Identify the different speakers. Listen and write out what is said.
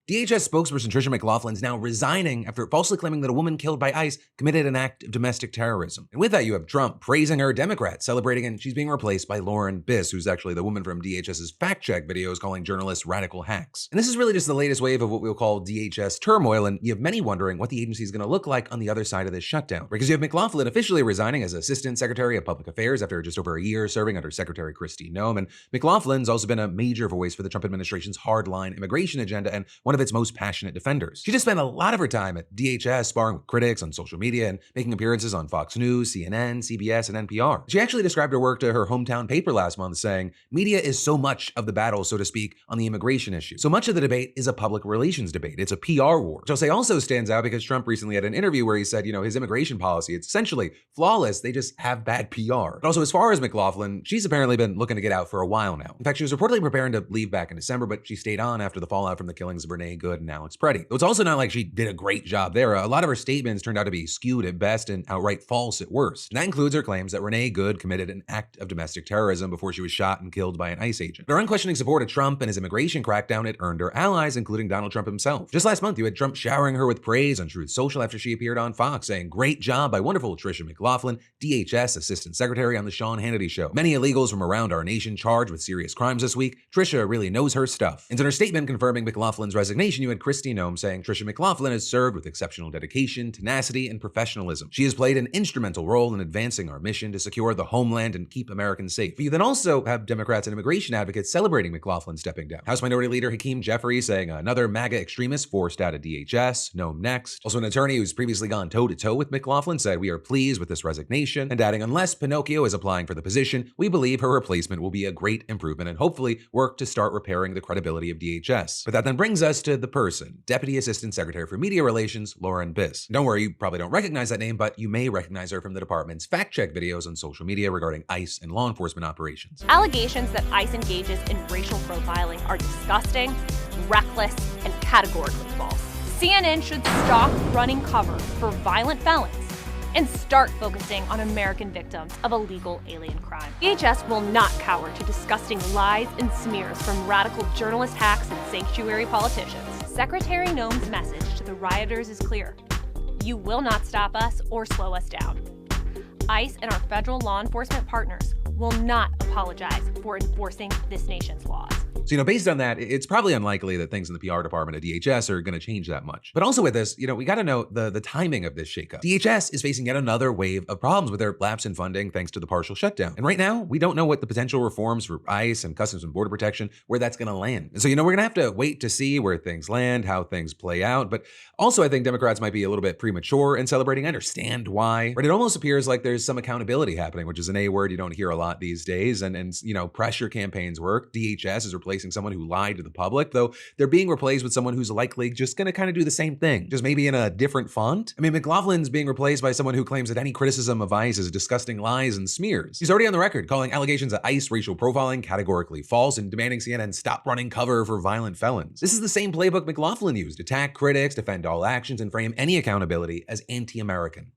Speaker 1: DHS spokesperson Tricia McLaughlin is now resigning after falsely claiming that a woman killed by ICE committed an act of domestic terrorism. And with that, you have Trump praising her, Democrats celebrating, and she's being replaced by Lauren Biss, who's actually the woman from DHS's fact-check videos calling journalists radical hacks. And this is really just the latest wave of what we'll call DHS turmoil, and you have many wondering what the agency is going to look like on the other side of this shutdown. Because you have Mclofflin officially resigning as Assistant Secretary of Public Affairs after just over a year serving under Secretary Kristi Noem, and Mclofflin's also been a major voice for the Trump administration's hardline immigration agenda and one of its most passionate defenders. She just spent a lot of her time at DHS sparring with critics on social media and making appearances on Fox News, CNN, CBS, and NPR. She actually described her work to her hometown paper last month, saying, "Media is so much of the battle, so to speak, on the immigration issue. So much of the debate is a public relations debate. It's a PR war." Which I'll say also stands out because Trump recently had an interview where he said, his immigration policy, it's essentially flawless. They just have bad PR. But also, as far as Mclofflin, she's apparently been looking to get out for a while now. In fact, she was reportedly preparing to leave back in December, but she stayed on after the fallout from the killings of Renee Good and Pretti. Though it's also not like she did a great job there. A lot of her statements turned out to be skewed at best and outright false at worst. And that includes her claims that Renee Good committed an act of domestic terrorism before she was shot and killed by an ICE agent. Her unquestioning support of Trump and his immigration crackdown had earned her allies, including Donald Trump himself. Just last month, you had Trump showering her with praise on Truth Social after she appeared on Fox, saying, "Great job by wonderful Tricia McLaughlin, DHS Assistant Secretary on the Sean Hannity Show. Many illegals from around our nation charged with serious crimes this week. Tricia really knows her stuff." And in her statement confirming Mclofflin's resignation, you had Kristi Noem saying, "Tricia McLaughlin has served with exceptional dedication, tenacity, and professionalism. She has played an instrumental role in advancing our mission to secure the homeland and keep Americans safe." But you then also have Democrats and immigration advocates celebrating McLaughlin stepping down. House Minority Leader Hakeem Jeffries saying another MAGA extremist forced out of DHS, Noem next. Also, an attorney who's previously gone toe-to-toe with McLaughlin said, "We are pleased with this resignation," and adding, "Unless Pinocchio is applying for the position, we believe her replacement will be a great improvement and hopefully work to start repairing the credibility of DHS." But that then brings us to the person, Deputy Assistant Secretary for Media Relations, Lauren Biss. Don't worry, you probably don't recognize that name, but you may recognize her from the department's fact-check videos on social media regarding ICE and law enforcement operations.
Speaker 2: Allegations that ICE engages in racial profiling are disgusting, reckless, and categorically false. CNN should stop running cover for violent felons and start focusing on American victims of illegal alien crime. DHS will not cower to disgusting lies and smears from radical journalist hacks and sanctuary politicians. Secretary Noem's message to the rioters is clear. You will not stop us or slow us down. ICE and our federal law enforcement partners will not apologize for enforcing this nation's laws.
Speaker 1: So, based on that, it's probably unlikely that things in the PR department at DHS are going to change that much. But also with this, we got to note the timing of this shakeup. DHS is facing yet another wave of problems with their lapse in funding thanks to the partial shutdown. And right now, we don't know what the potential reforms for ICE and Customs and Border Protection, where that's going to land. And so, we're going to have to wait to see where things land, how things play out. But also, I think Democrats might be a little bit premature in celebrating. I understand why. But it almost appears like there's some accountability happening, which is an A word you don't hear a lot these days. And pressure campaigns work. DHS is replacing someone who lied to the public, though they're being replaced with someone who's likely just going to kind of do the same thing, just maybe in a different font. I mean, Mclofflin's being replaced by someone who claims that any criticism of ICE is disgusting lies and smears. He's already on the record calling allegations of ICE racial profiling categorically false and demanding CNN stop running cover for violent felons. This is the same playbook Mclofflin used: attack critics, defend all actions, and frame any accountability as anti-American.